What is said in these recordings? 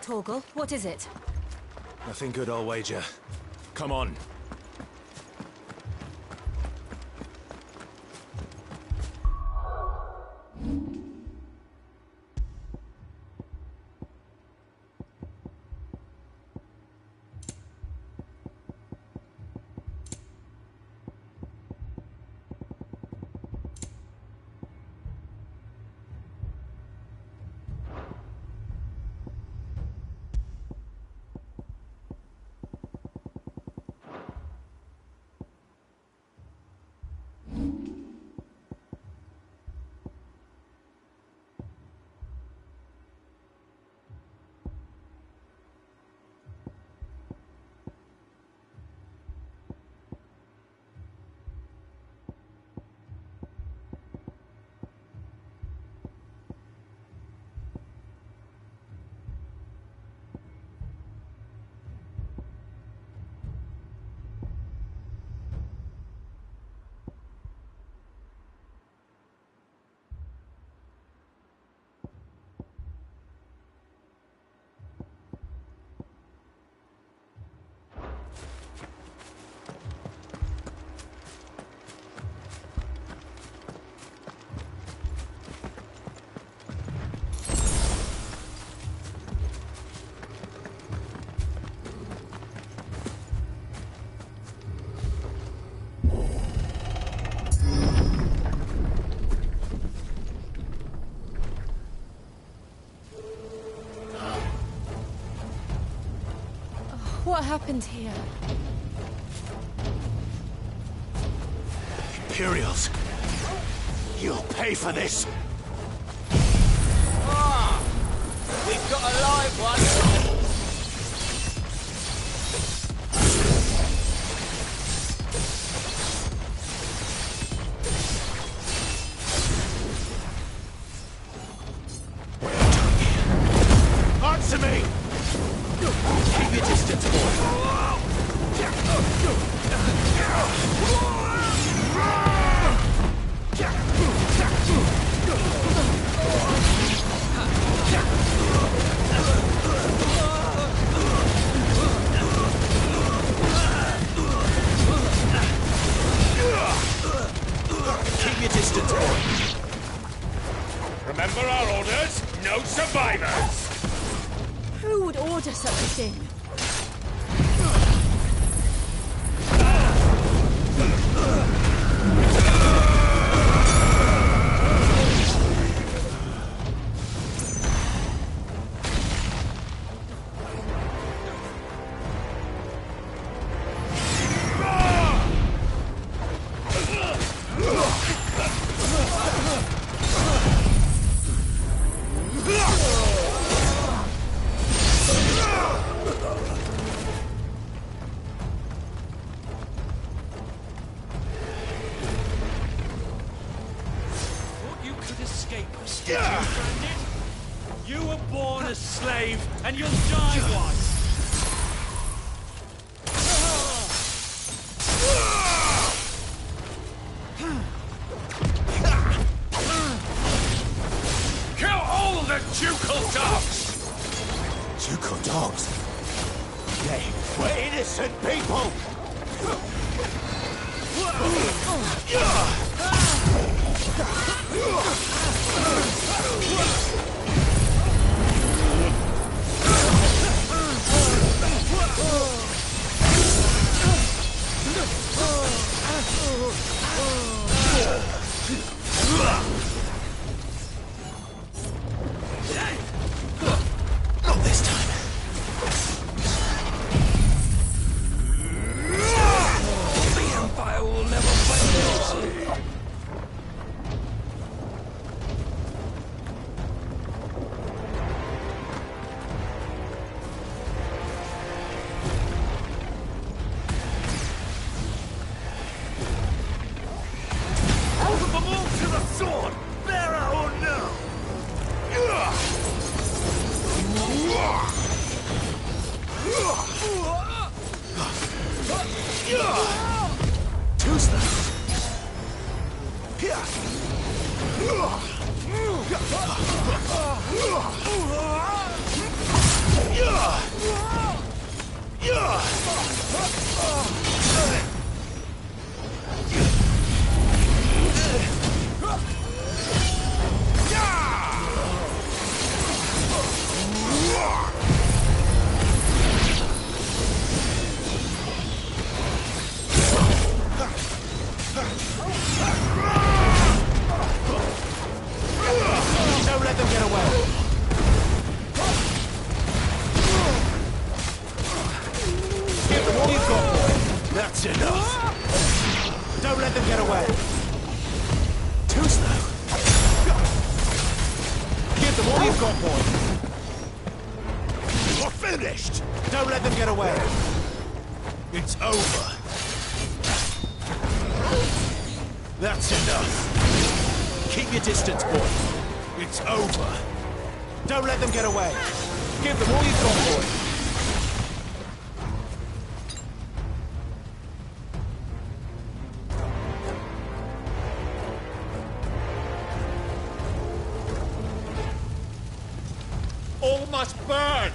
Torgal, what is it? Nothing good, I'll wager. Come on. What happened here? Imperials! You'll pay for this! Ah! We've got a live one! Answer me! Keep your distance, boy! Keep your distance, boy! Remember our orders? No survivors! Who would order such a thing? You were born a slave, and you'll die one! Kill all the ducal dogs! Ducal dogs? We're innocent people! Not this time. The Empire will never fail. Don't let them get away. Give them all you've got, boy. That's enough. Don't let them get away. Too slow. Give them all you've got, boy. You're finished. Don't let them get away. It's over. That's enough. Keep your distance, boy. It's over. Don't let them get away. Give them all you've got, boy. All must burn!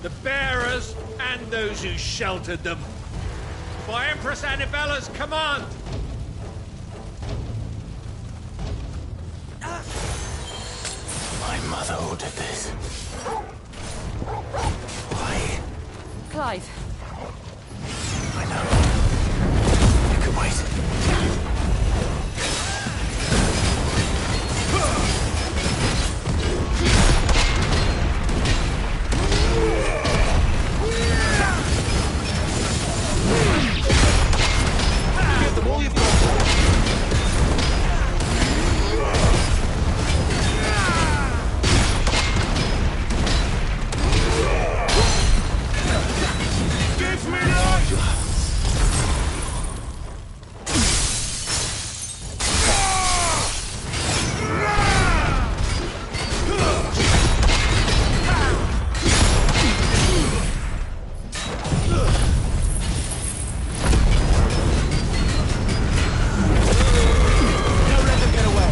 The bearers and those who sheltered them. By Empress Annibella's command! My mother ordered this. Why? Clive, I know. You can wait. Give them all you've got. Give me life! Don't let them get away.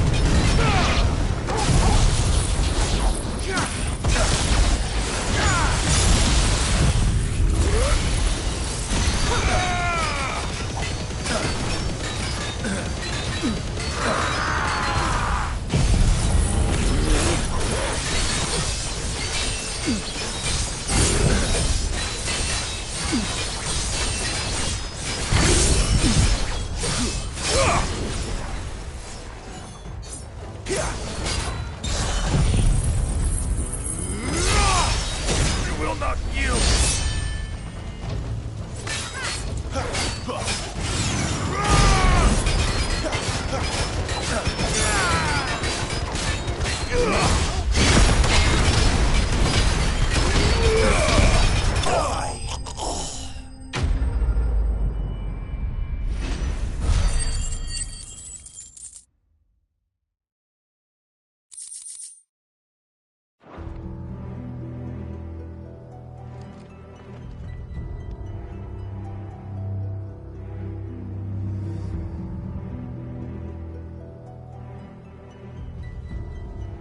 You will not yield.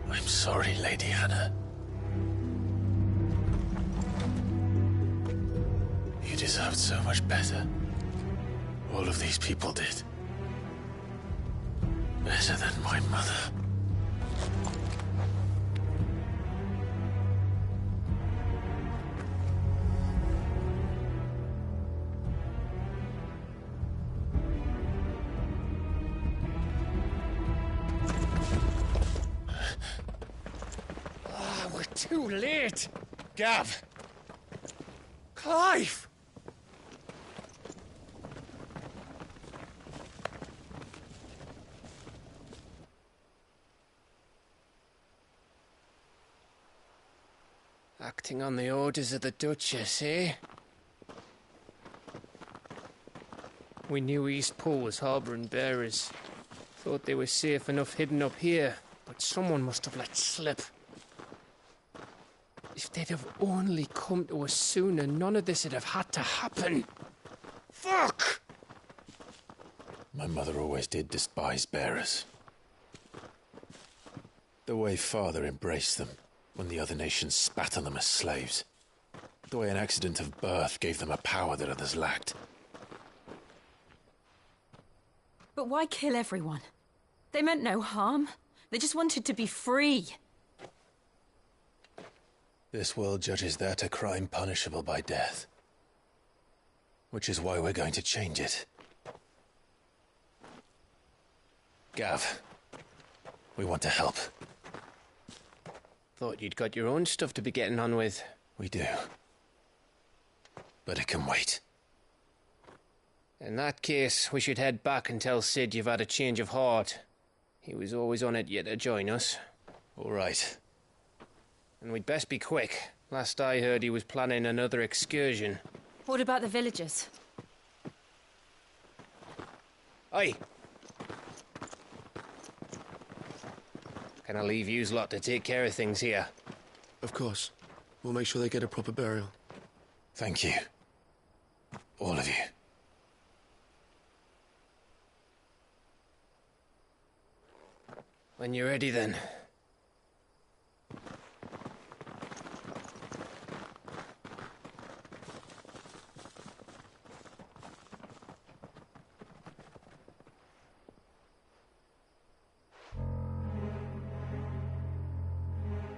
I'm sorry, Lady Hannah. You deserved so much better. All of these people did. Better than my mother. We're too late! Gav! Clive! Acting on the orders of the Duchess, eh? We knew Eastpool was harbouring bearers. Thought they were safe enough hidden up here, but someone must have let slip. If they'd have only come to us sooner, none of this would have had to happen. Fuck! My mother always did despise bearers. The way Father embraced them when the other nations spat on them as slaves. the way an accident of birth gave them a power that others lacked. But why kill everyone? They meant no harm. They just wanted to be free. This world judges that a crime punishable by death. Which is why we're going to change it. Gav, we want to help. Thought you'd got your own stuff to be getting on with. We do. But it can wait. In that case, we should head back and tell Sid you've had a change of heart. He was always on it yet to join us. All right. And we'd best be quick. Last I heard, he was planning another excursion. What about the villagers? Aye. Can I leave yous lot to take care of things here? Of course. We'll make sure they get a proper burial. Thank you. All of you. When you're ready, then.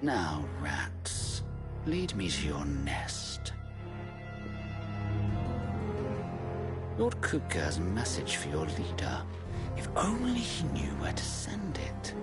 Now, rats, lead me to your nest. Lord Kupka has a message for your leader. If only he knew where to send it.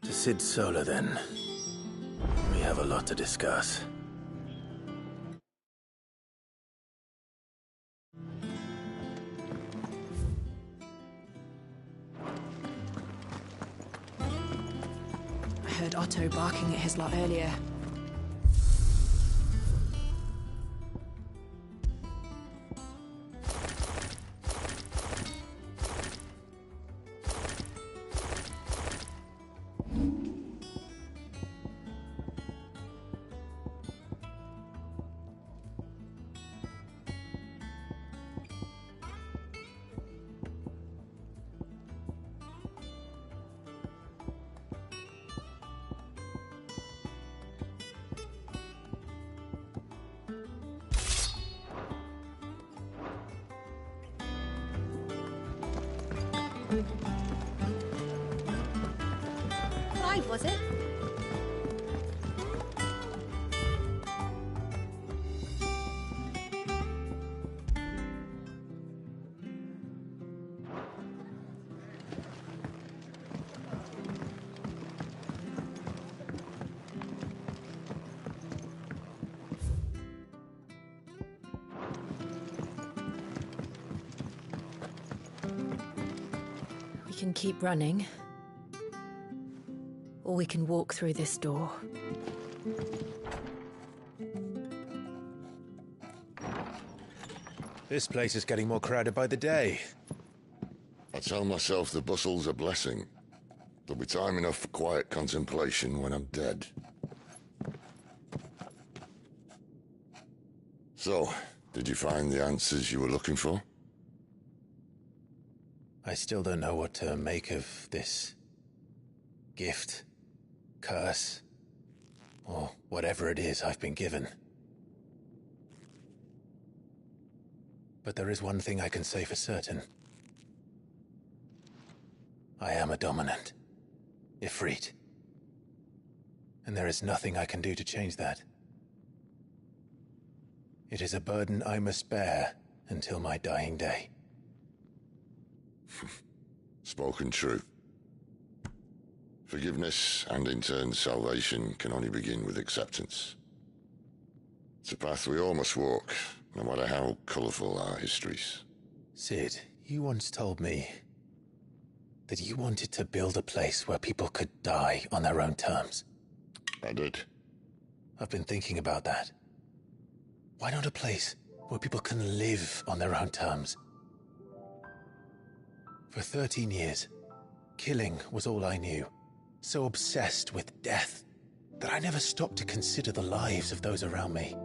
To Sid Solar, then. We have a lot to discuss. I heard Otto barking at his lot earlier. Clive, was it? We can keep running. Or we can walk through this door. This place is getting more crowded by the day. I tell myself the bustle's a blessing. There'll be time enough for quiet contemplation when I'm dead. So, did you find the answers you were looking for? I still don't know what to make of this gift, curse, or whatever it is I've been given. But there is one thing I can say for certain. I am a dominant, Ifrit. And there is nothing I can do to change that. It is a burden I must bear until my dying day. Spoken true. Forgiveness, and in turn salvation, can only begin with acceptance. It's a path we all must walk, no matter how colourful our histories. Sid, you once told me that you wanted to build a place where people could die on their own terms. I did. I've been thinking about that. Why not a place where people can live on their own terms? For 13 years, killing was all I knew. So obsessed with death that I never stopped to consider the lives of those around me.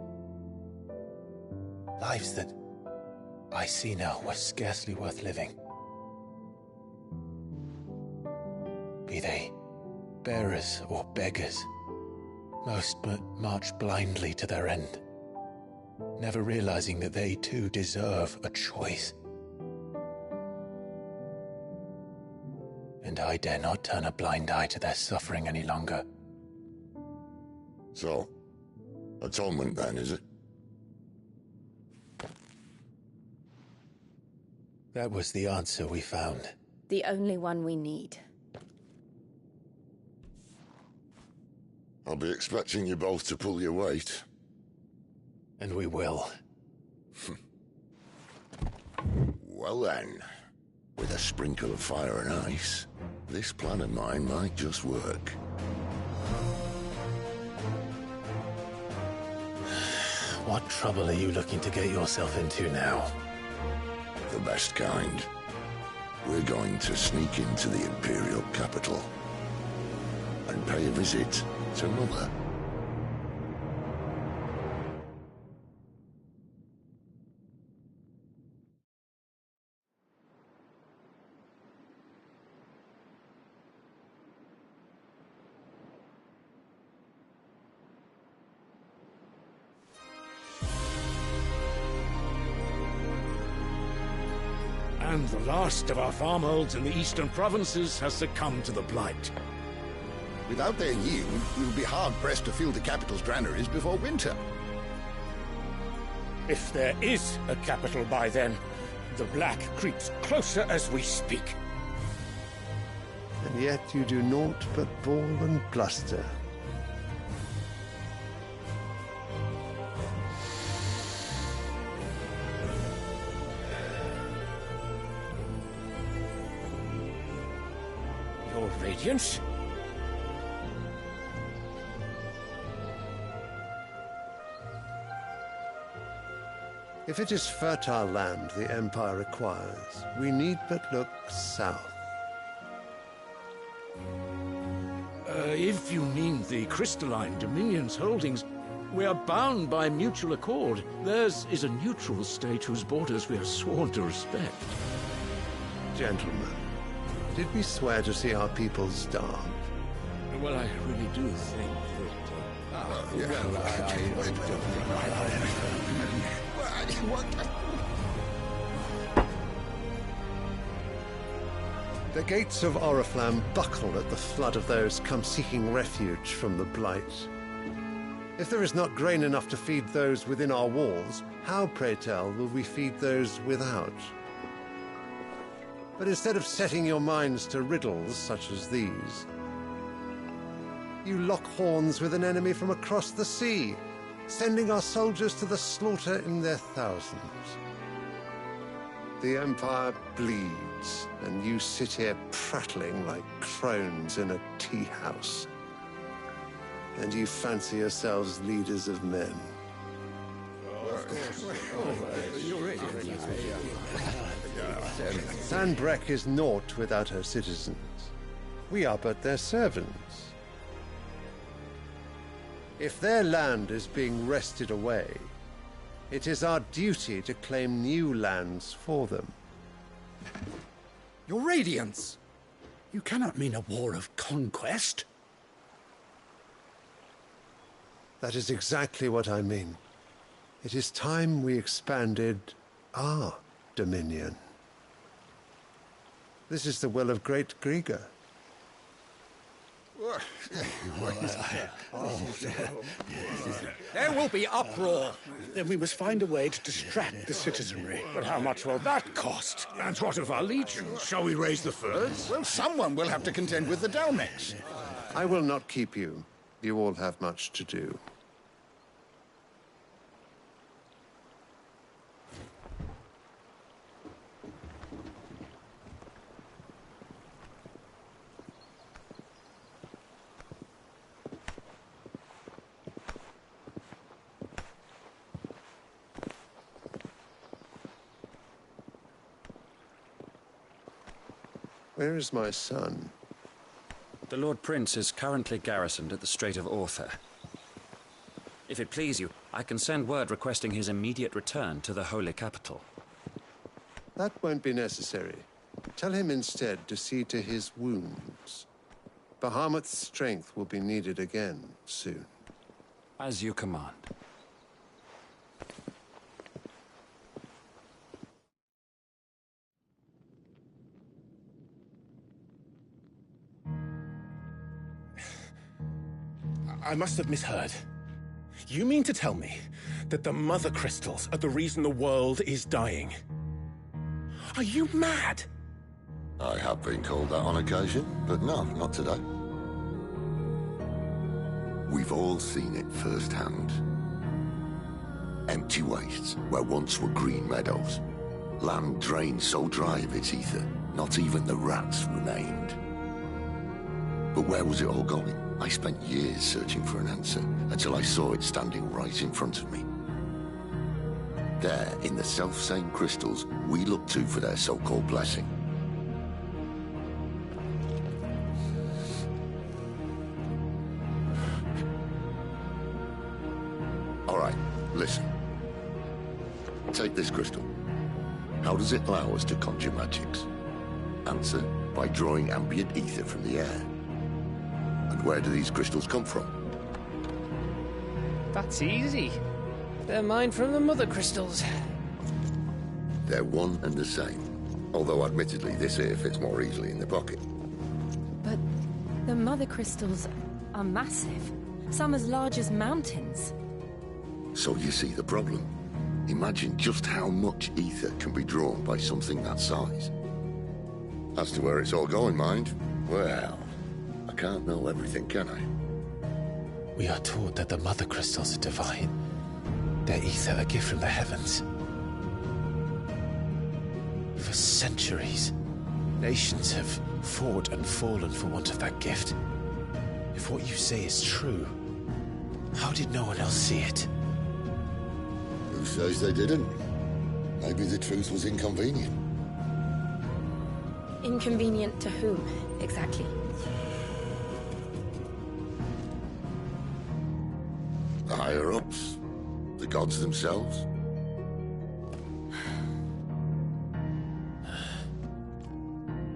Lives that I see now were scarcely worth living. Be they bearers or beggars, most but march blindly to their end, never realizing that they too deserve a choice. And I dare not turn a blind eye to their suffering any longer. So, atonement then, is it? That was the answer we found. The only one we need. I'll be expecting you both to pull your weight. And we will. Well then, with a sprinkle of fire and ice, this plan of mine might just work. What trouble are you looking to get yourself into now? The best kind. We're going to sneak into the Imperial capital and pay a visit to Mother. And the last of our farmholds in the eastern provinces has succumbed to the blight. Without their yield, we will be hard-pressed to fill the capital's granaries before winter. If there is a capital by then, the black creeps closer as we speak. And yet you do naught but bawl and bluster. Your Radiance? If it is fertile land the Empire requires, we need but look south. If you mean the crystalline Dominion's holdings, we are bound by mutual accord. Theirs is a neutral state whose borders we are sworn to respect. Gentlemen, did we swear to see our people starve? Well, I really do think The gates of Oriflamme buckle at the flood of those come seeking refuge from the blight. If there is not grain enough to feed those within our walls, how, pray tell, will we feed those without? But instead of setting your minds to riddles such as these, you lock horns with an enemy from across the sea, sending our soldiers to the slaughter in their thousands. The Empire bleeds, and you sit here prattling like crones in a tea house. And you fancy yourselves leaders of men. Sanbreque is naught without her citizens. We are but their servants. If their land is being wrested away, it is our duty to claim new lands for them. Your Radiance! You cannot mean a war of conquest. That is exactly what I mean. It is time we expanded our dominion. This is the will of great Grieger. There will be uproar. Then we must find a way to distract the citizenry. But how much will that cost? And what of our legions? Shall we raise the furs? Well, someone will have to contend with the Dalmex. I will not keep you. You all have much to do. Where is my son? The Lord Prince is currently garrisoned at the Strait of Arthur. If it please you, I can send word requesting his immediate return to the Holy Capital. That won't be necessary. Tell him instead to see to his wounds. Bahamut's strength will be needed again soon. As you command. I must have misheard. You mean to tell me that the Mother Crystals are the reason the world is dying? Are you mad? I have been called that on occasion, but no, not today. We've all seen it firsthand. Empty wastes where once were green meadows. Land drained so dry of its ether, not even the rats remained. But where was it all going? I spent years searching for an answer, until I saw it standing right in front of me. There, in the self-same crystals we look to for their so-called blessing. All right, listen. Take this crystal. How does it allow us to conjure magics? Answer, by drawing ambient ether from the air. And where do these crystals come from? That's easy. They're mine from the Mother Crystals. They're one and the same. Although admittedly this here fits more easily in the pocket. But the Mother Crystals are massive. Some as large as mountains. So you see the problem. Imagine just how much ether can be drawn by something that size. As to where it's all going, mind, well, I can't know everything, can I? We are taught that the Mother Crystals are divine. Their ether a gift from the heavens. For centuries, nations have fought and fallen for want of that gift. If what you say is true, how did no one else see it? Who says they didn't? Maybe the truth was inconvenient. Inconvenient to whom, exactly? The higher-ups? The gods themselves?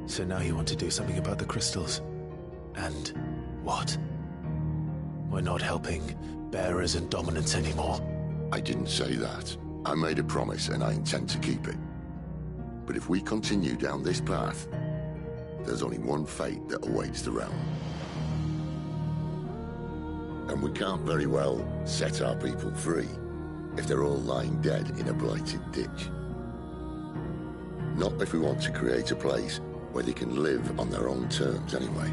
So now you want to do something about the crystals? And what? We're not helping bearers and dominants anymore. I didn't say that. I made a promise and I intend to keep it. But if we continue down this path, there's only one fate that awaits the realm. And we can't very well set our people free if they're all lying dead in a blighted ditch. Not if we want to create a place where they can live on their own terms anyway.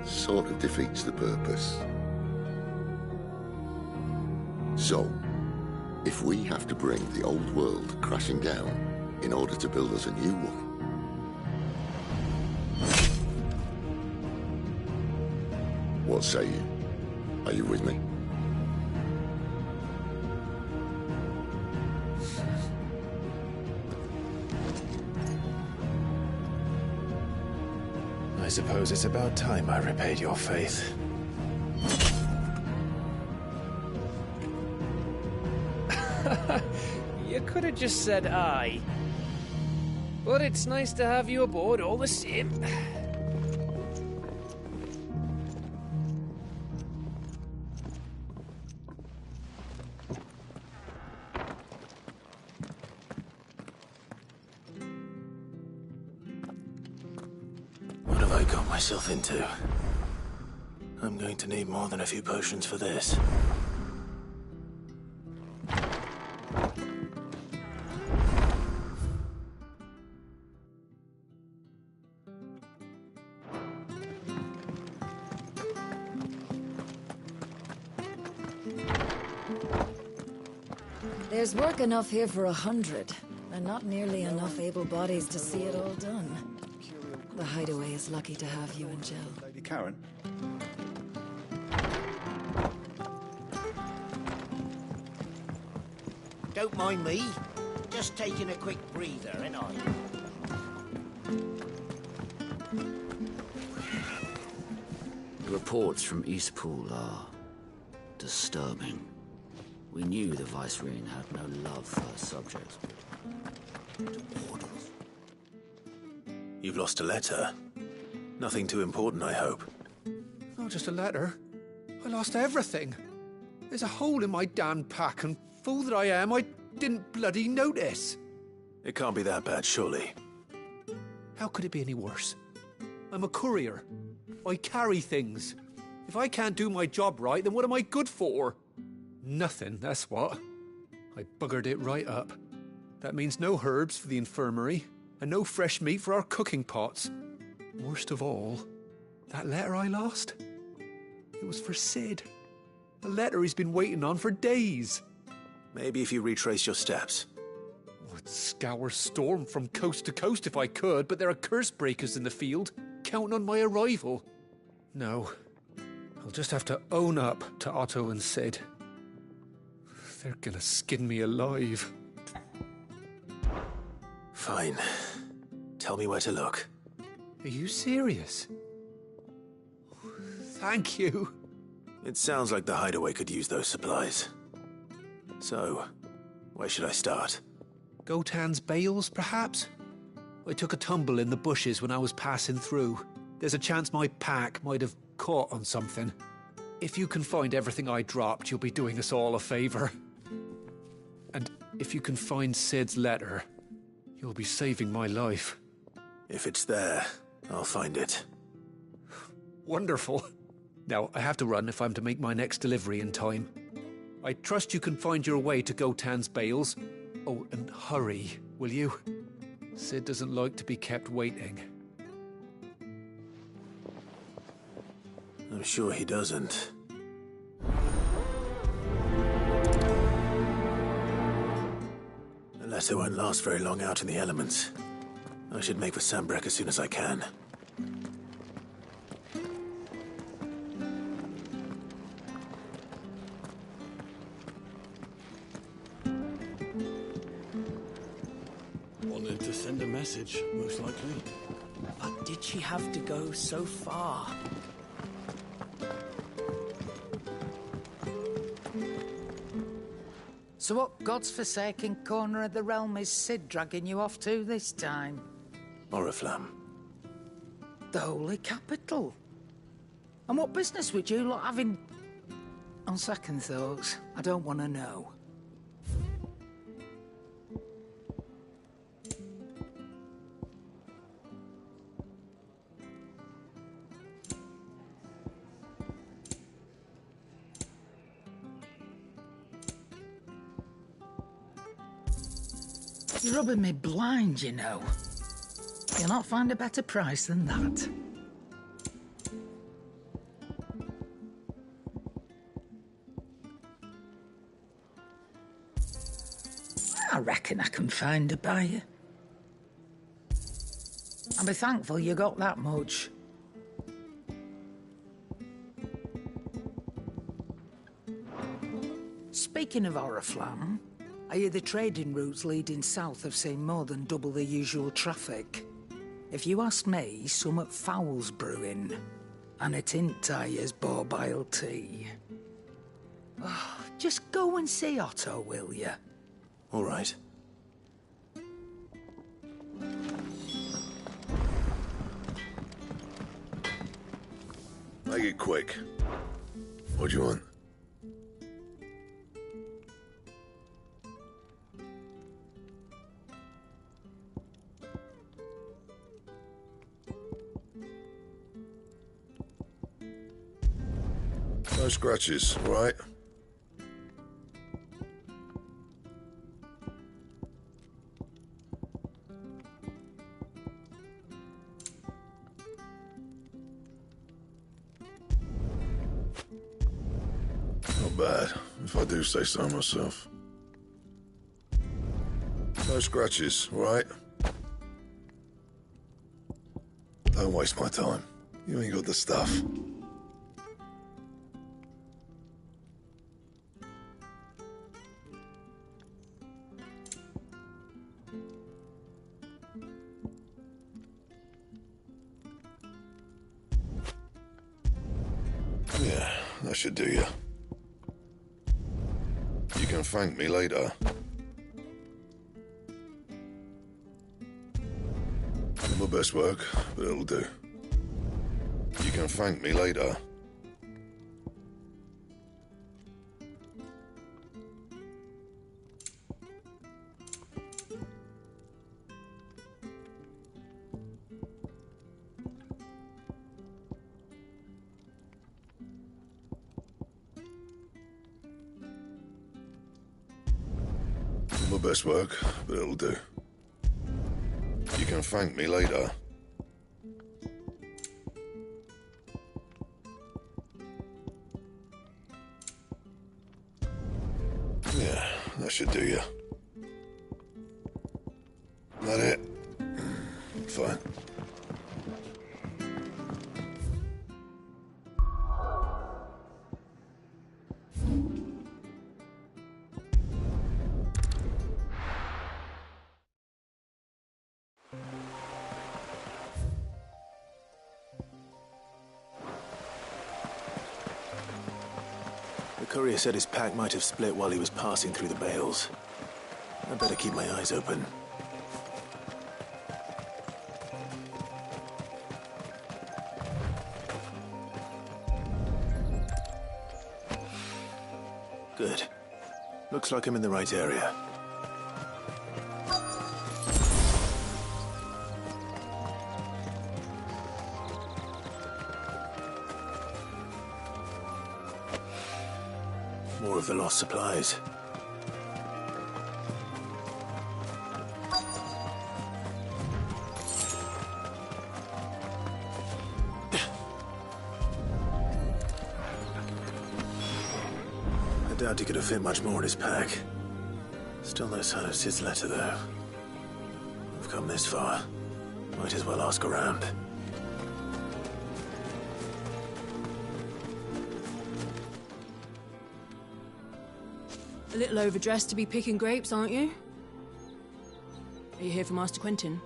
Sort of defeats the purpose. So, if we have to bring the old world crashing down in order to build us a new one, what say you? Are you with me? I suppose it's about time I repaid your faith. You could have just said aye. But it's nice to have you aboard all the same. What have I got myself into? I'm going to need more than a few potions for this. There's work enough here for 100, and not nearly enough able bodies to see it all done. The Hideaway is lucky to have you and Jill. Lady Karen? Don't mind me. Just taking a quick breather, ain't I? reports from Eastpool are disturbing. We knew the Vicereine had no love for her subjects, but orders. You've lost a letter. Nothing too important, I hope. Not just a letter. I lost everything. There's a hole in my damn pack, and fool that I am, I didn't bloody notice. It can't be that bad, surely. How could it be any worse? I'm a courier. I carry things. If I can't do my job right, then what am I good for? Nothing, that's what. I buggered it right up. That means no herbs for the infirmary, and no fresh meat for our cooking pots. Worst of all, that letter I lost? It was for Sid. A letter he's been waiting on for days. Maybe if you retrace your steps. I'd scour Storm from coast to coast if I could, but there are curse breakers in the field, counting on my arrival. No, I'll just have to own up to Otto and Sid. They're gonna skin me alive. Fine. Tell me where to look. Are you serious? Thank you. It sounds like the hideaway could use those supplies. So, where should I start? Gotan's bales, perhaps? I took a tumble in the bushes when I was passing through. There's a chance my pack might have caught on something. If you can find everything I dropped, you'll be doing us all a favor. And if you can find Sid's letter, you'll be saving my life. If it's there, I'll find it. Wonderful. Now, I have to run if I'm to make my next delivery in time. I trust you can find your way to Gotan's bales. Oh, and hurry, will you? Sid doesn't like to be kept waiting. I'm sure he doesn't. The letter won't last very long out in the elements. I should make for Sambrek as soon as I can. Wanted to send a message, most likely. But did she have to go so far? So what God's forsaken corner of the realm is Sid dragging you off to this time? Oriflamme. The Holy Capital. And what business would you lot having... On second thoughts, I don't want to know. You're rubbing me blind, you know. You'll not find a better price than that. I reckon I can find a buyer. I'll be thankful you got that much. Speaking of Oriflamme, I hear the trading routes leading south have seen more than double the usual traffic. If you ask me, somewhat foul's brewing. And it ain't Tyre's borbile tea. Oh, just go and see Otto, will you? All right. Make it quick. What do you want? No scratches, all right? Not bad, if I do say so myself. No scratches, all right? Don't waste my time. You ain't got the stuff. Yeah, that should do you. You can thank me later. Not my best work, but it'll do. You can thank me later. Not my best work, but it'll do. You can thank me later. Yeah, that should do you. That it? Fine. The courier said his pack might have split while he was passing through the bales. I better keep my eyes open. Good. Looks like I'm in the right area. More of the lost supplies. I doubt he could have fit much more in his pack. Still no sign of Sid's letter, though. We've come this far. Might as well ask around. A little overdressed to be picking grapes, aren't you? Are you here for Master Quentin?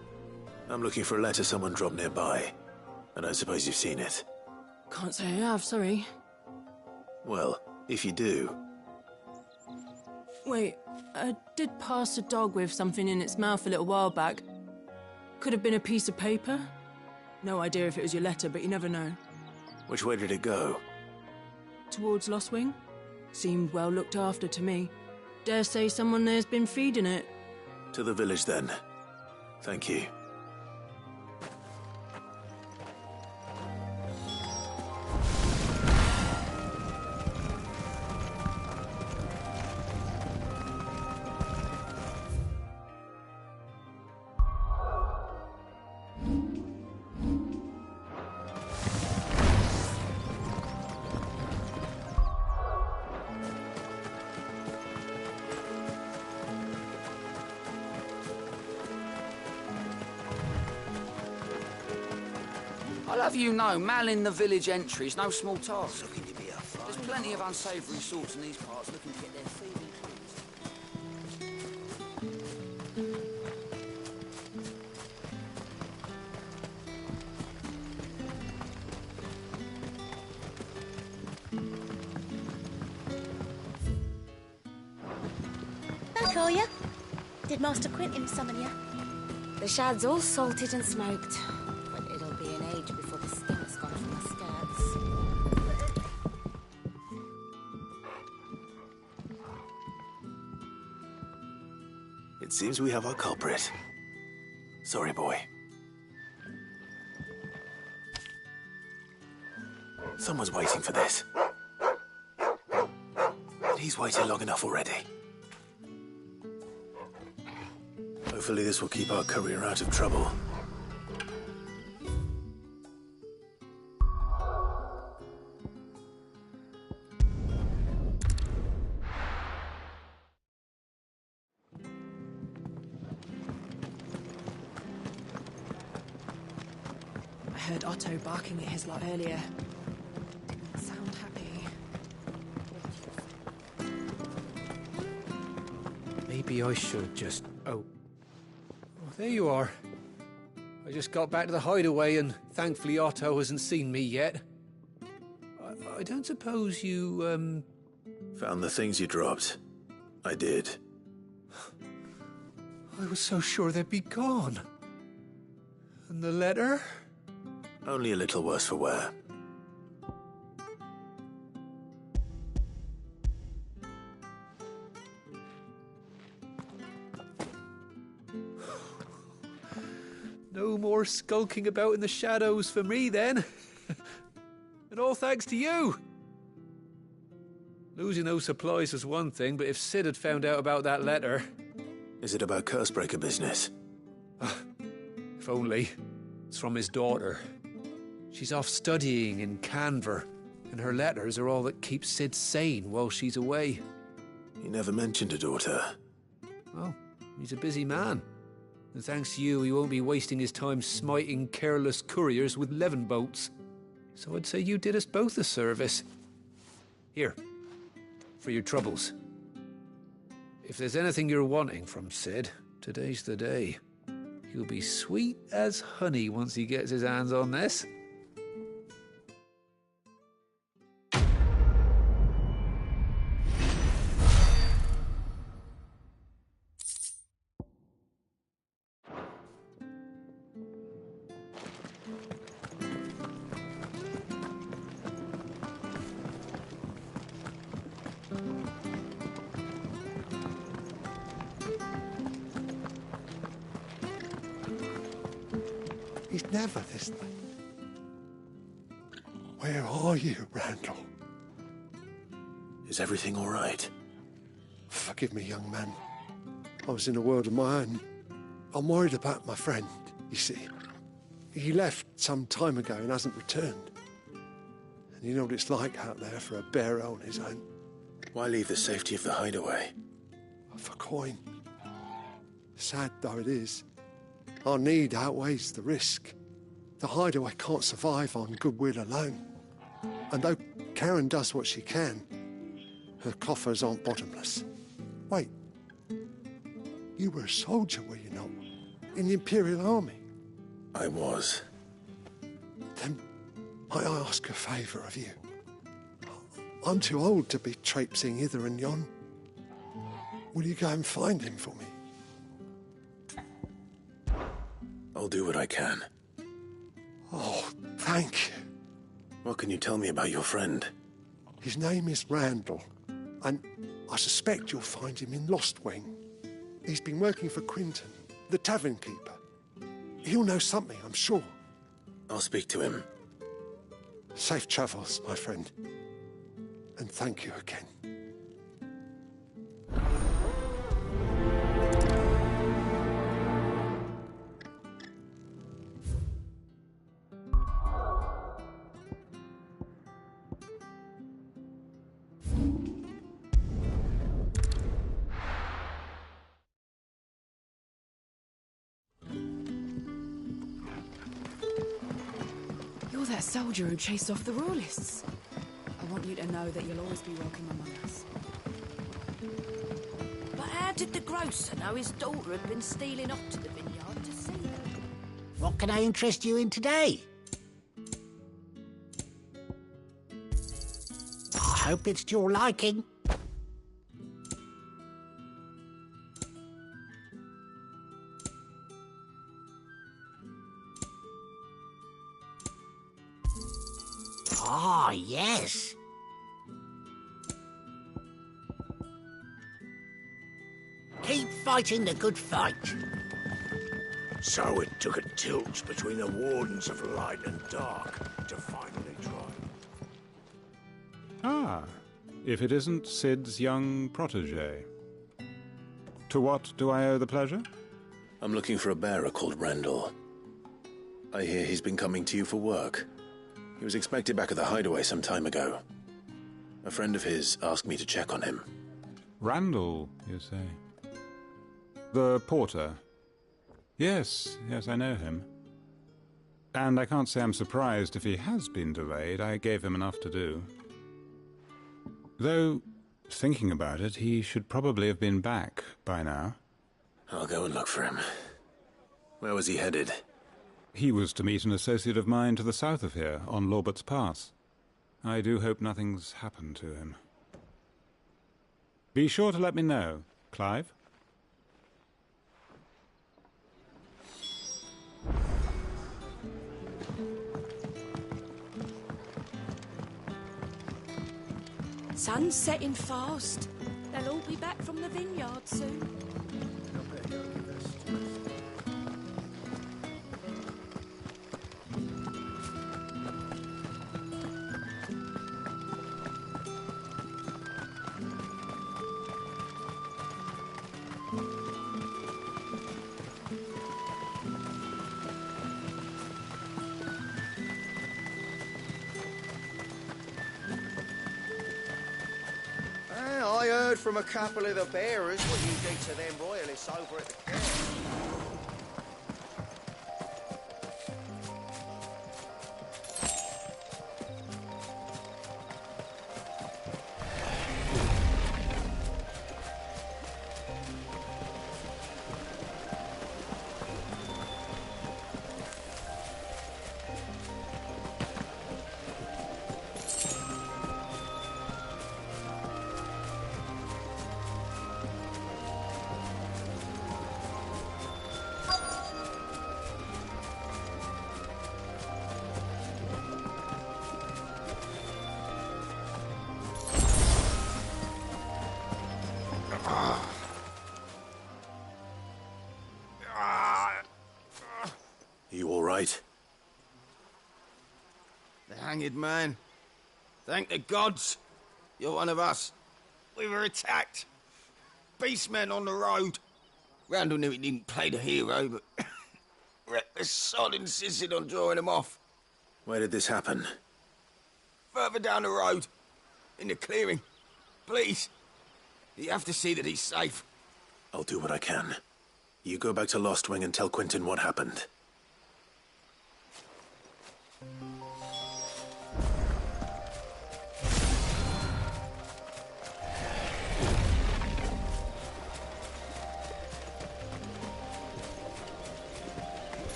I'm looking for a letter someone dropped nearby. I don't suppose you've seen it. Can't say I have, sorry. Well, if you do... Wait, I did pass a dog with something in its mouth a little while back. Could have been a piece of paper. No idea if it was your letter, but you never know. Which way did it go? Towards Lostwing? Seemed well looked after to me. Dare say someone there's been feeding it. To the village, then. Thank you. I'll have you know, malling the village entry is no small task. There's plenty of unsavoury sorts in these parts looking to get their feeding cleansed. Back, are ya? Did Master Quentin summon ya? The shad's all salted and smoked, but it'll be an age before the stink's gone from my skirts. It seems we have our culprit. Sorry, boy. Someone's waiting for this. And he's waited long enough already. Hopefully this will keep our courier out of trouble. I heard Otto barking at his lot earlier. Didn't sound happy. Maybe I should just... Oh, there you are. I just got back to the hideaway and thankfully Otto hasn't seen me yet. I don't suppose you, Found the things you dropped. I did. I was so sure they'd be gone. And the letter? Only a little worse for wear. No more skulking about in the shadows for me, then. And all thanks to you. Losing those supplies was one thing, but if Sid had found out about that letter... Is it about Cursebreaker business? If only. It's from his daughter. She's off studying in Canver, and her letters are all that keeps Sid sane while she's away. He never mentioned a daughter. Well, he's a busy man. And thanks to you, he won't be wasting his time smiting careless couriers with levin boats. So I'd say you did us both a service. Here, for your troubles. If there's anything you're wanting from Sid, today's the day. He'll be sweet as honey once he gets his hands on this. He's never this way. Where are you, Randall? Is everything all right? Forgive me, young man. I was in a world of my own. I'm worried about my friend, you see. He left some time ago and hasn't returned. And you know what it's like out there for a bearer on his own. Why leave the safety of the hideaway? For coin. Sad though it is, our need outweighs the risk. The hideaway can't survive on goodwill alone. And though Karen does what she can, her coffers aren't bottomless. Wait, you were a soldier, were you not? In the Imperial Army? I was. Then might I ask a favour of you? I'm too old to be traipsing hither and yon. Will you go and find him for me? I'll do what I can. Oh, thank you. What can you tell me about your friend? His name is Randall, and I suspect you'll find him in Lost Wing. He's been working for Quinton, the tavern keeper. He'll know something, I'm sure. I'll speak to him. Safe travels, my friend. And thank you again. That soldier who chased off the royalists. I want you to know that you'll always be welcome among us. But how did the grocer know his daughter had been stealing off to the vineyard to see them? What can I interest you in today? I hope it's to your liking. Ah, yes. Keep fighting the good fight. So it took a tilt between the Wardens of Light and Dark to finally triumph. Ah, if it isn't Sid's young protege. To what do I owe the pleasure? I'm looking for a bearer called Randall. I hear he's been coming to you for work. He was expected back at the hideaway some time ago. A friend of his asked me to check on him. Randall, you say? The porter? Yes, I know him. And I can't say I'm surprised if he has been delayed. I gave him enough to do. Though, thinking about it, he should probably have been back by now. I'll go and look for him. Where was he headed? He was to meet an associate of mine to the south of here, on Lorbert's Pass. I do hope nothing's happened to him. Be sure to let me know, Clive. Sun's setting fast. They'll all be back from the vineyard soon. I heard from a couple of the bearers what you did to them royalists over at the camp. You all right? The hanged man. Thank the gods. You're one of us. We were attacked. Beastmen on the road. Randall knew he didn't play the hero, but reckless sod insisted on drawing him off. Where did this happen? Further down the road. In the clearing. Please. You have to see that he's safe. I'll do what I can. You go back to Lost Wing and tell Quentin what happened.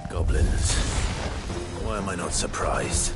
Goblins. Why am I not surprised?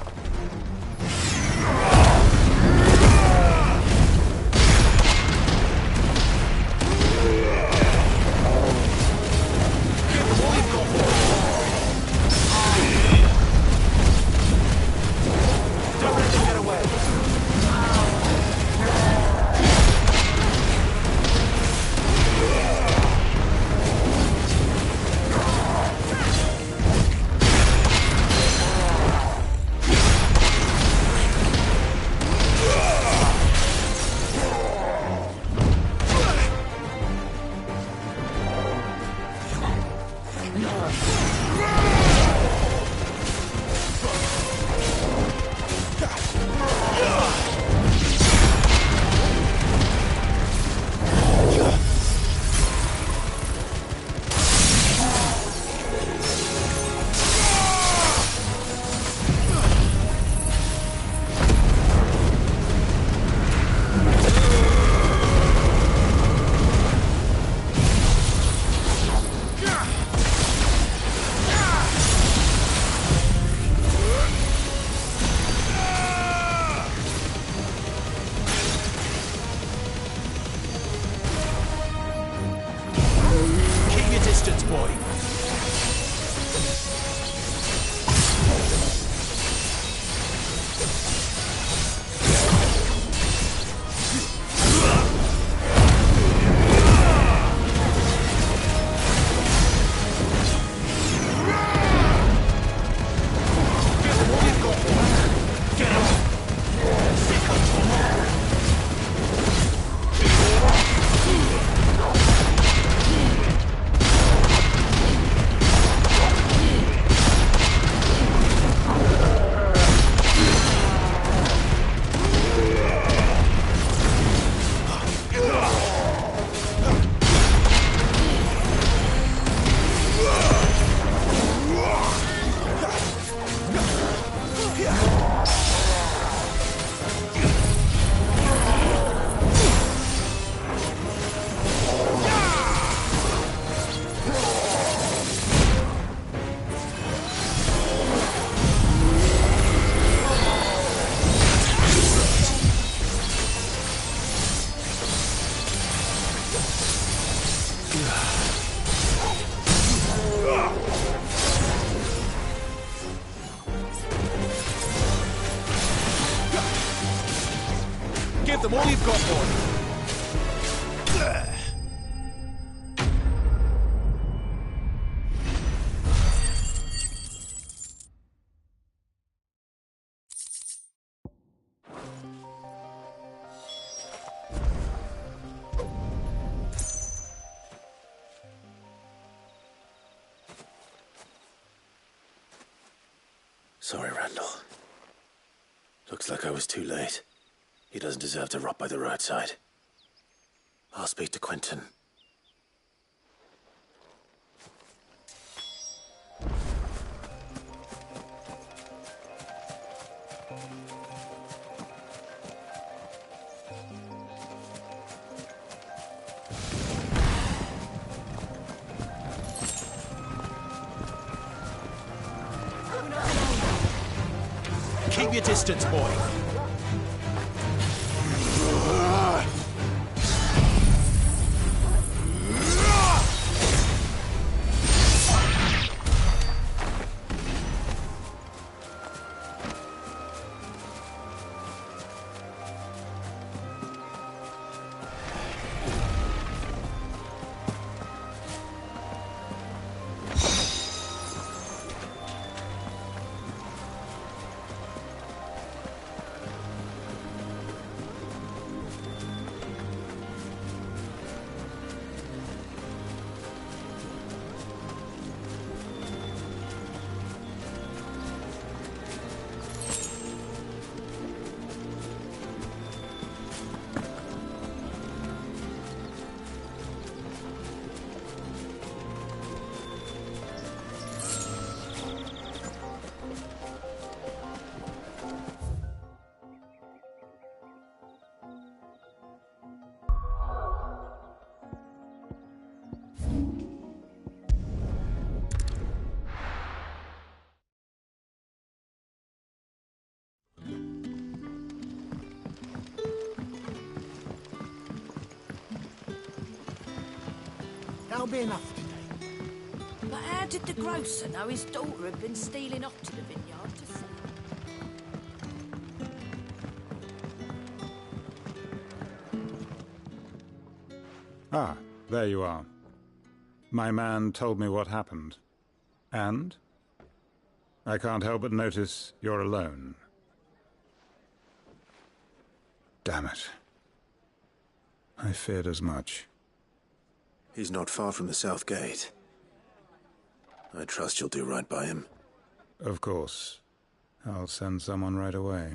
Give them all you've got, boy. Sorry, Randall. Looks like I was too late. He doesn't deserve to rot by the roadside. I'll speak to Quentin. Keep your distance, boy. That'll be enough today. But how did the grocer know his daughter had been stealing off to the vineyard to sell? Ah, there you are. My man told me what happened. And? I can't help but notice you're alone. Damn it. I feared as much. He's not far from the south gate. I trust you'll do right by him. Of course. I'll send someone right away.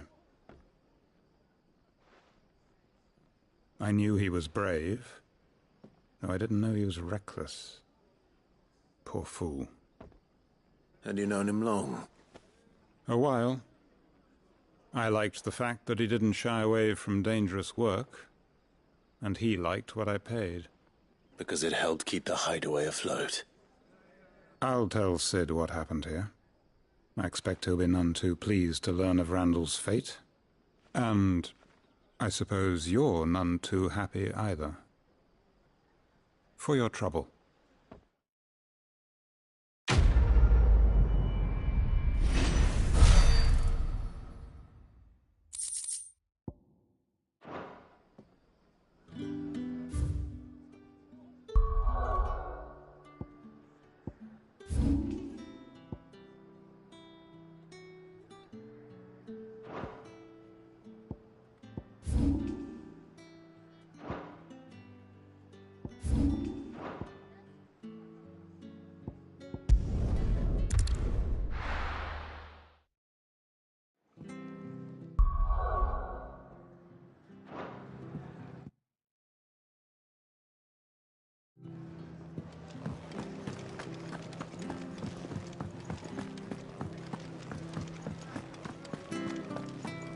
I knew he was brave, though I didn't know he was reckless. Poor fool. And you known him long? A while. I liked the fact that he didn't shy away from dangerous work, and he liked what I paid. Because it helped keep the hideaway afloat. I'll tell Sid what happened here. I expect he'll be none too pleased to learn of Randall's fate. And I suppose you're none too happy either. For your trouble.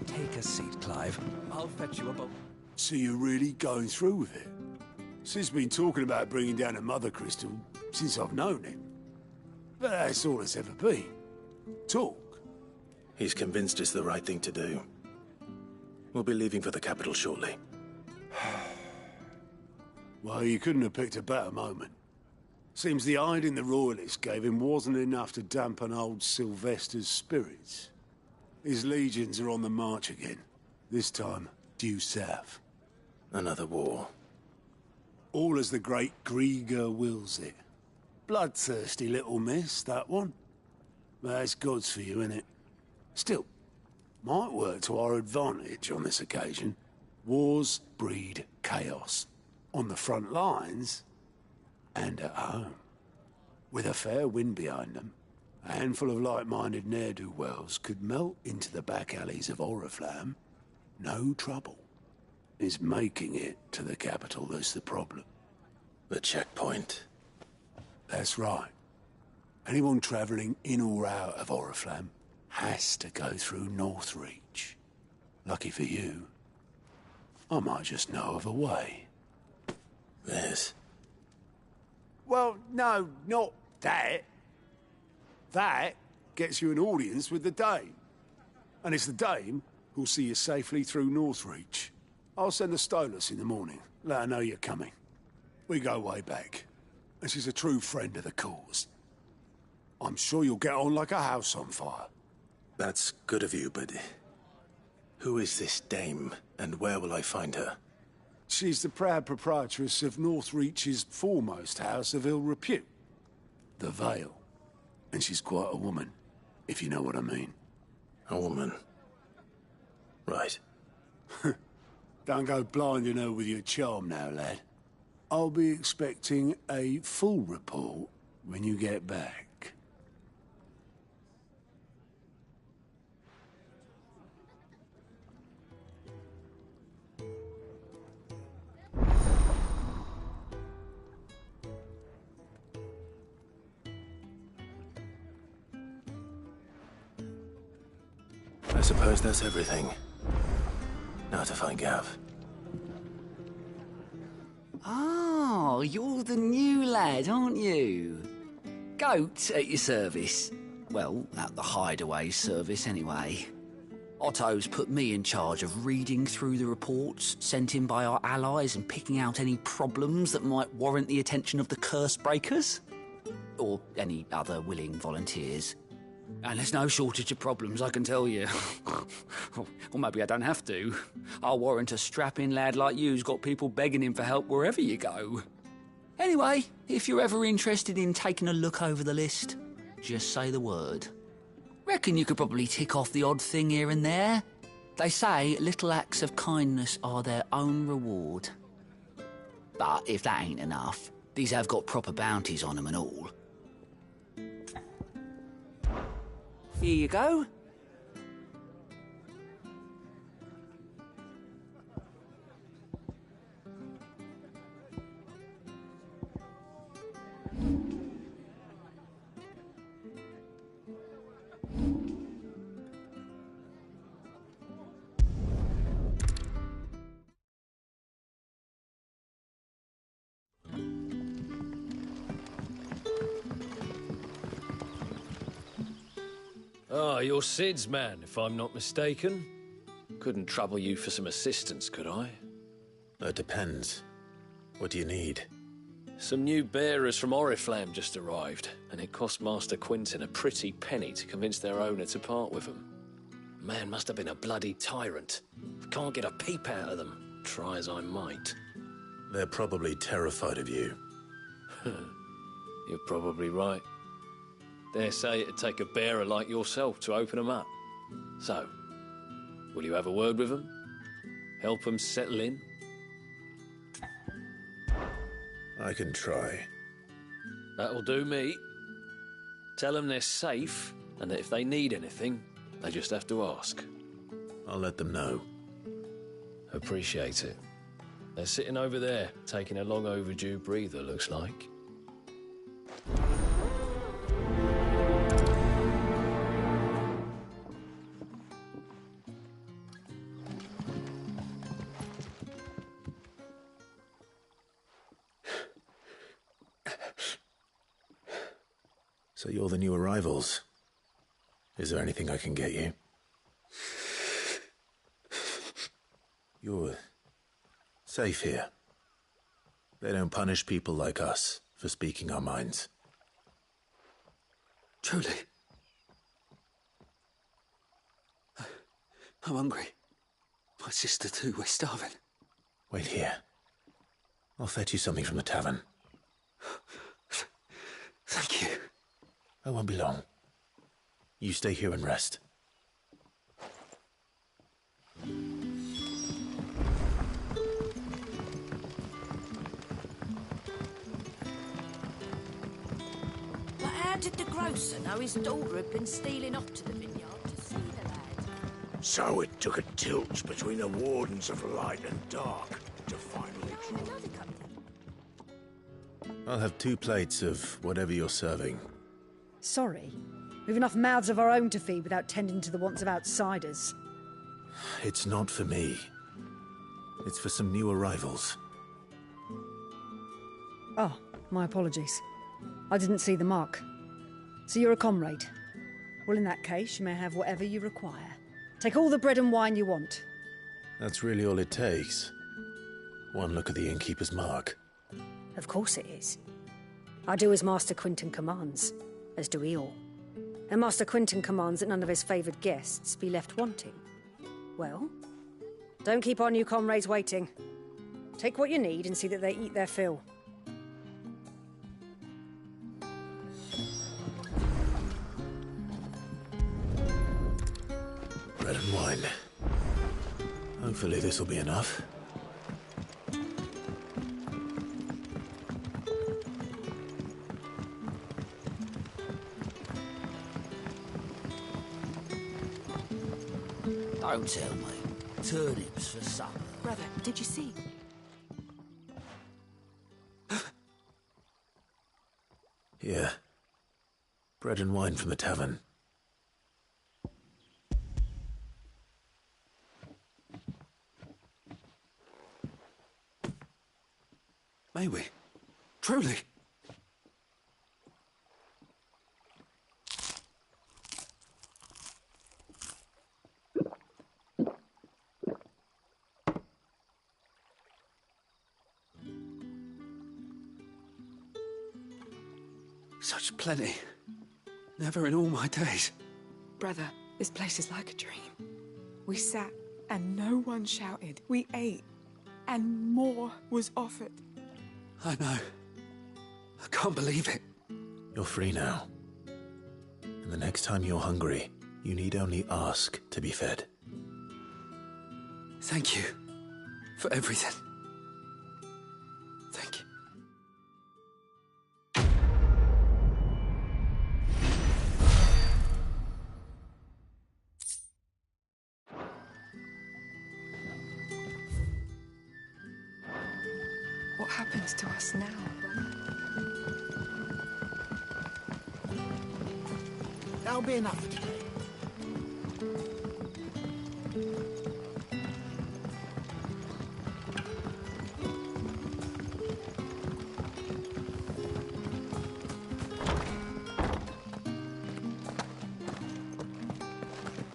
Take a seat, Clive. I'll fetch you a boat. So you're really going through with it? Sid's been talking about bringing down a mother crystal since I've known him. But that's all it's ever been. Talk. He's convinced it's the right thing to do. We'll be leaving for the capital shortly. Well, you couldn't have picked a better moment. Seems the hiding the Royalists gave him wasn't enough to dampen old Sylvester's spirits. His legions are on the march again. This time, due south. Another war. All as the great Grieger wills it. Bloodthirsty little miss, that one. But that's God's for you, innit? Still, might work to our advantage on this occasion. Wars breed chaos. On the front lines, and at home. With a fair wind behind them, a handful of like-minded ne'er-do-wells could melt into the back alleys of Oriflamme. No trouble. It's making it to the capital that's the problem. The checkpoint. That's right. Anyone travelling in or out of Oriflamme has to go through Northreach. Lucky for you, I might just know of a way. Yes. Well, no, not that. That gets you an audience with the Dame. And it's the Dame who'll see you safely through Northreach. I'll send the Stolas in the morning. Let her know you're coming. We go way back. And she's a true friend of the cause. I'm sure you'll get on like a house on fire. That's good of you, but who is this Dame, and where will I find her? She's the proud proprietress of Northreach's foremost house of ill repute, the Vale. And she's quite a woman, if you know what I mean. A woman? Right. Don't go blinding her with your charm now, lad. I'll be expecting a full report when you get back. I suppose that's everything. Now to find Gav. Oh, you're the new lad, aren't you? Goat at your service. Well, at the hideaway service, anyway. Otto's put me in charge of reading through the reports sent in by our allies and picking out any problems that might warrant the attention of the curse breakers. Or any other willing volunteers. And there's no shortage of problems, I can tell you. Or maybe I don't have to. I'll warrant a strapping lad like you's got people begging him for help wherever you go. Anyway, if you're ever interested in taking a look over the list, just say the word. Reckon you could probably tick off the odd thing here and there. They say little acts of kindness are their own reward. But if that ain't enough, these have got proper bounties on them and all. Here you go. Ah, you're Sid's man, if I'm not mistaken. Couldn't trouble you for some assistance, could I? It depends. What do you need? Some new bearers from Oriflamme just arrived, and it cost Master Quintin a pretty penny to convince their owner to part with them. Man must have been a bloody tyrant. Can't get a peep out of them, try as I might. They're probably terrified of you. You're probably right. Dare say it'd take a bearer like yourself to open them up. So, will you have a word with them? Help them settle in? I can try. That'll do me. Tell them they're safe, and that if they need anything, they just have to ask. I'll let them know. Appreciate it. They're sitting over there, taking a long overdue breather, looks like. So you're the new arrivals. Is there anything I can get you? You're safe here. They don't punish people like us for speaking our minds. Truly. I'm hungry. My sister too, we're starving. Wait here. I'll fetch you something from the tavern. Thank you. I won't be long. You stay here and rest. But how did the grocer know his daughter had been stealing off to the vineyard to see the lad? So it took a tilt between the wardens of light and dark to finally draw. I'll have 2 plates of whatever you're serving. Sorry. We've enough mouths of our own to feed without tending to the wants of outsiders. It's not for me. It's for some new arrivals. Oh, my apologies. I didn't see the mark. So you're a comrade. Well, in that case, you may have whatever you require. Take all the bread and wine you want. That's really all it takes. One look at the innkeeper's mark. Of course it is. I do as Master Quinton commands, as do we all. And Master Quinton commands that none of his favoured guests be left wanting. Well, don't keep our new comrades waiting. Take what you need and see that they eat their fill. Bread and wine. Hopefully this'll be enough. Don't tell me. Turnips for supper. Brother, did you see? Here. Bread and wine from the tavern. May we? Truly? Such plenty. Never in all my days. Brother, this place is like a dream. We sat and no one shouted. We ate and more was offered. I know. I can't believe it. You're free now. And the next time you're hungry, you need only ask to be fed. Thank you for everything. Thank you. What happens to us now, brother? That'll be enough for today.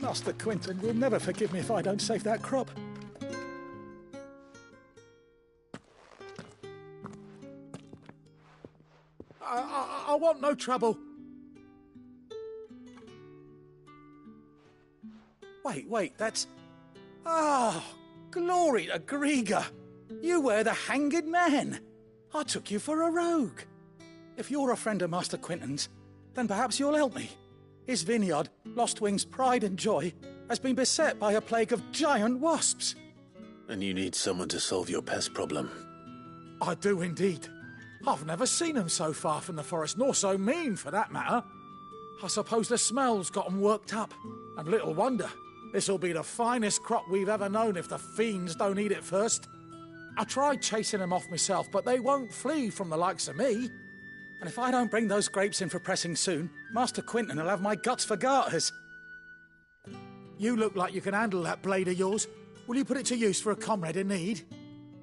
Master Quinton will never forgive me if I don't save that crop. I want no trouble. Wait, that's... Oh, glory to Grieger. You were the hanged man. I took you for a rogue. If you're a friend of Master Quinton's, then perhaps you'll help me. His vineyard, Lostwing's pride and joy, has been beset by a plague of giant wasps. And you need someone to solve your pest problem. I do indeed. I've never seen them so far from the forest, nor so mean, for that matter. I suppose the smell's got 'em worked up. And little wonder. This'll be the finest crop we've ever known if the fiends don't eat it first. I tried chasing them off myself, but they won't flee from the likes of me. And if I don't bring those grapes in for pressing soon, Master Quinton will have my guts for garters. You look like you can handle that blade of yours. Will you put it to use for a comrade in need?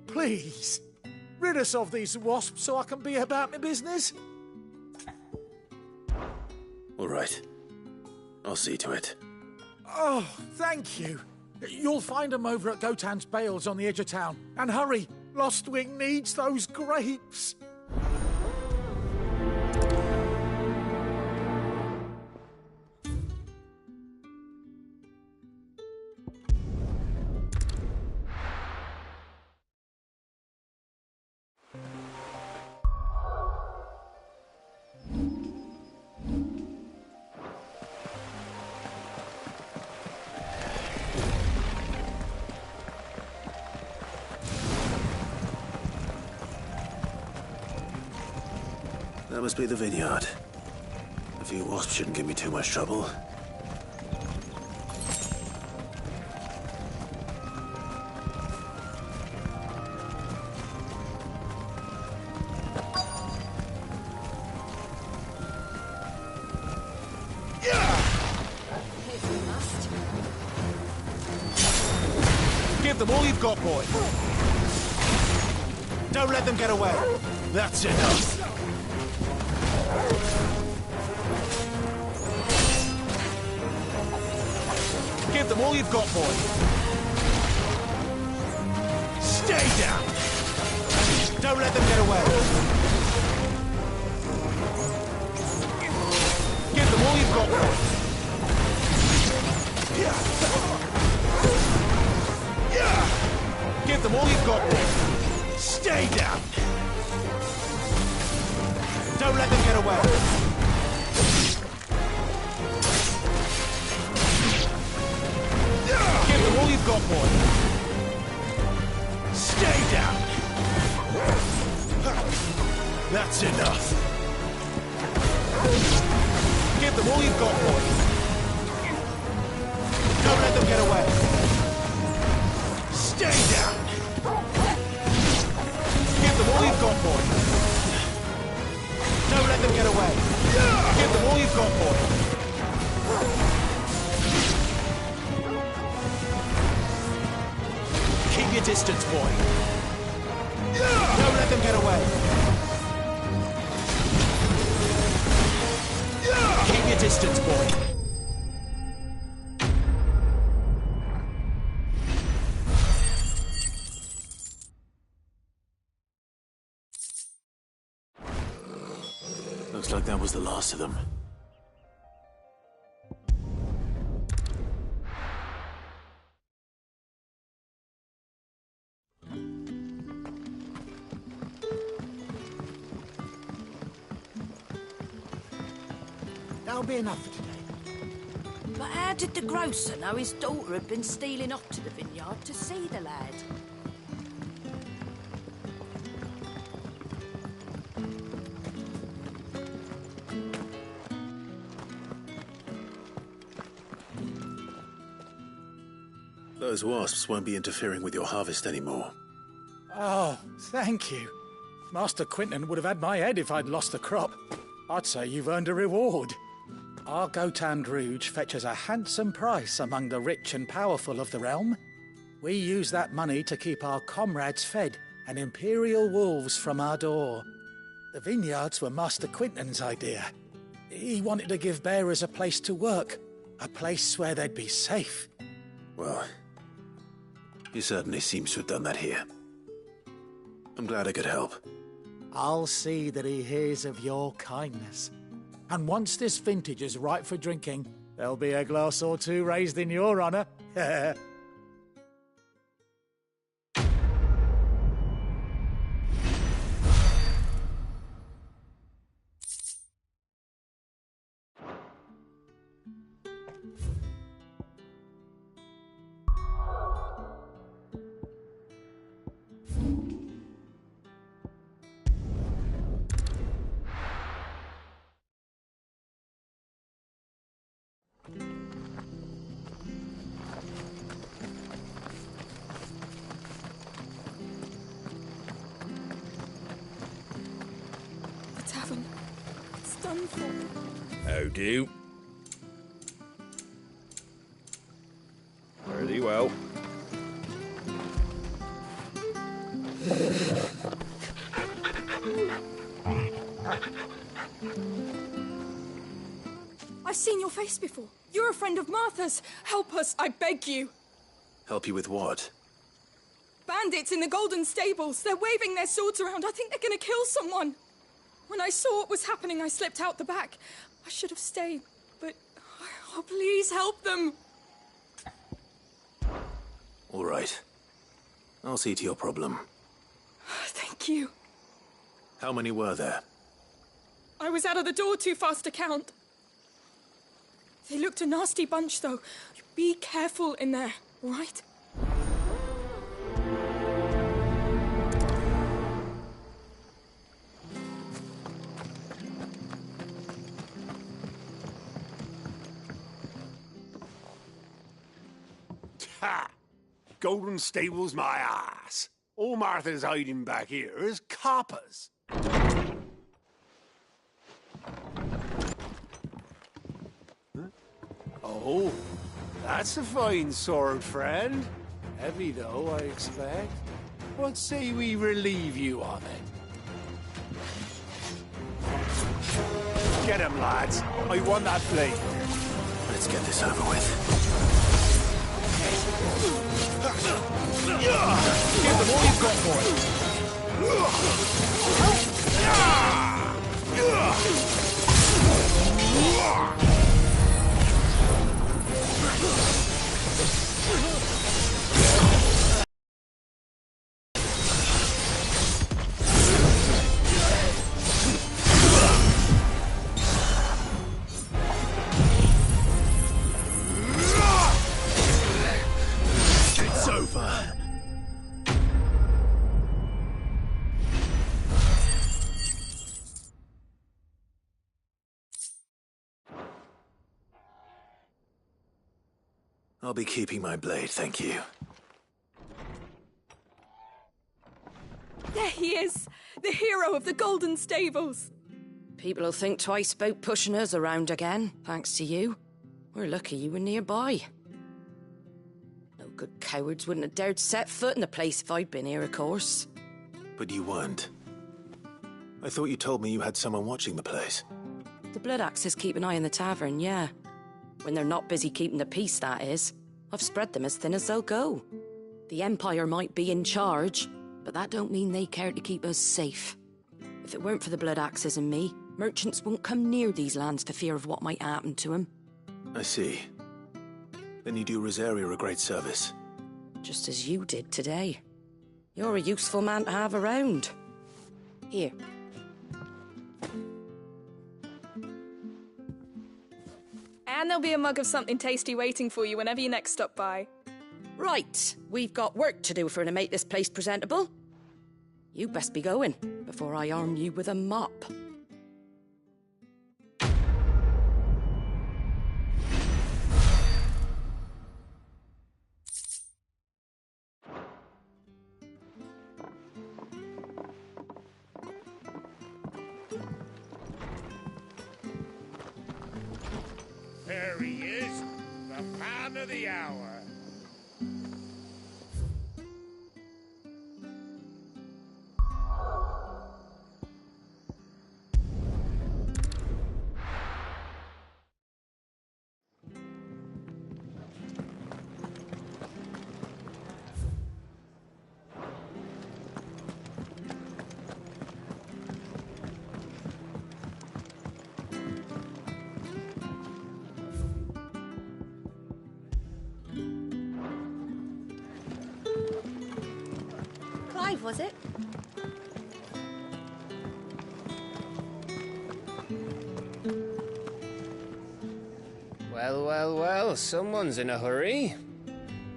Please. Rid us of these wasps so I can be about my business. All right. I'll see to it. Oh, thank you. You'll find them over at Gotan's Bales on the edge of town. And hurry, Lostwing needs those grapes. That must be the vineyard. A few wasps shouldn't give me too much trouble. Give them all you've got, boy. Don't let them get away. That's enough. Give them all you've got, boy. Stay down. Don't let them get away. Give them all you've got, boy. Give them all you've got, boy. Stay down. Don't let them get away. Give them all you've got, boy. Stay down. That's enough. Give them all you've got, boy. Don't let them get away. Stay down. Give them all you've got, boy. Don't let them get away. Give them all you've got, boy. Keep your distance, boy. Don't let them get away. Keep your distance, boy. Looks like that was the last of them. That'll be enough for today. But how did the grocer know his daughter had been stealing off to the vineyard to see the lad? Those wasps won't be interfering with your harvest anymore. Oh, thank you. Master Quinton would have had my head if I'd lost the crop. I'd say you've earned a reward. Our Gotand Rouge fetches a handsome price among the rich and powerful of the realm. We use that money to keep our comrades fed and imperial wolves from our door. The vineyards were Master Quinton's idea. He wanted to give bearers a place to work, a place where they'd be safe. Well, he certainly seems to have done that here. I'm glad I could help. I'll see that he hears of your kindness. And once this vintage is ripe for drinking, there'll be a glass or two raised in your honour. The tavern. It's done for. How do? Pretty well. I've seen your face before. You're a friend of Martha's. Help us, I beg you. Help you with what? Bandits in the Golden Stables. They're waving their swords around. I think they're going to kill someone. When I saw what was happening, I slipped out the back. I should have stayed, but... Oh, please help them. All right. I'll see to your problem. Thank you. How many were there? I was out of the door too fast to count. They looked a nasty bunch, though. Be careful in there, all right? golden stables my ass. All Martha's hiding back here is coppers. Huh? Oh, that's a fine sword, friend. Heavy, though, I expect. What say we relieve you of it? Get him, lads. I want that blade. Let's get this over with. Give them all you've got for It's over. I'll be keeping my blade, thank you. There he is! The hero of the Golden Stables! People will think twice about pushing us around again, thanks to you. We're lucky you were nearby. No good cowards wouldn't have dared set foot in the place if I'd been here, of course. But you weren't. I thought you told me you had someone watching the place. The Blood Axes keep an eye on the tavern, yeah. When they're not busy keeping the peace, that is. I've spread them as thin as they'll go. The Empire might be in charge, but that don't mean they care to keep us safe. If it weren't for the Blood Axes and me, merchants won't come near these lands for fear of what might happen to them. I see. Then you do Rosaria a great service. Just as you did today. You're a useful man to have around. Here. And there'll be a mug of something tasty waiting for you whenever you next stop by. Right, we've got work to do for to make this place presentable. You best be going, before I arm you with a mop. There he is, the man of the hour. Clive, was it? Well, well, well, someone's in a hurry.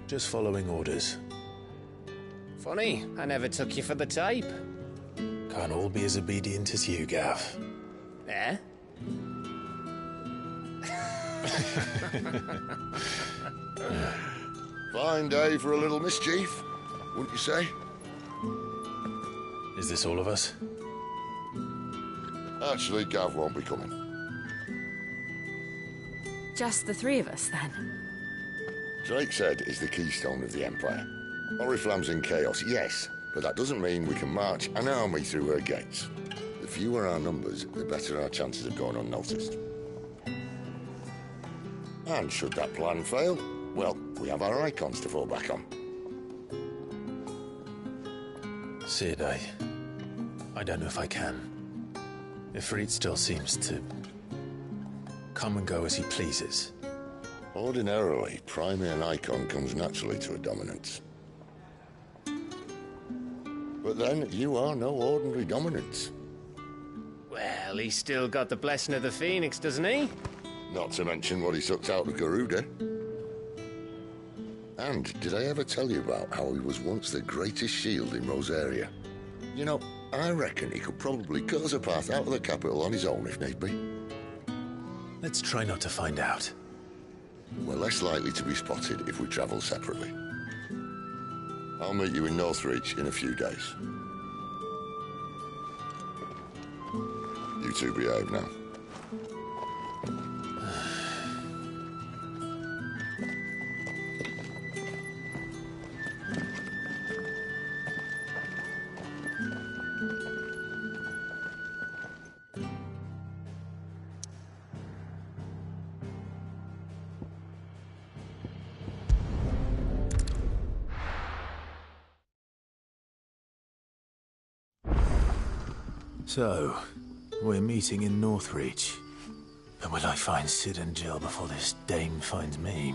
Just following orders. Funny, I never took you for the type. Can't all be as obedient as you, Gav. Eh? Fine day for a little mischief, wouldn't you say? Is this all of us? Actually, Gav won't be coming. Just the three of us, then? Drake's Head is the keystone of the Empire. Oriflamme's in chaos, yes, but that doesn't mean we can march an army through her gates. The fewer our numbers, the better our chances of going unnoticed. And should that plan fail, well, we have our icons to fall back on. Sid, I don't know if I can. Ifrit still seems to come and go as he pleases. Ordinarily, priming an icon comes naturally to a dominance. But then, you are no ordinary dominance. Well, he's still got the blessing of the Phoenix, doesn't he? Not to mention what he sucked out of Garuda. And did I ever tell you about how he was once the greatest shield in Rosaria? You know, I reckon he could probably cut us a path out of the capital on his own if need be. Let's try not to find out. We're less likely to be spotted if we travel separately. I'll meet you in Northreach in a few days. You two behave now. So, we're meeting in Northreach. But will I find Sid and Jill before this dame finds me?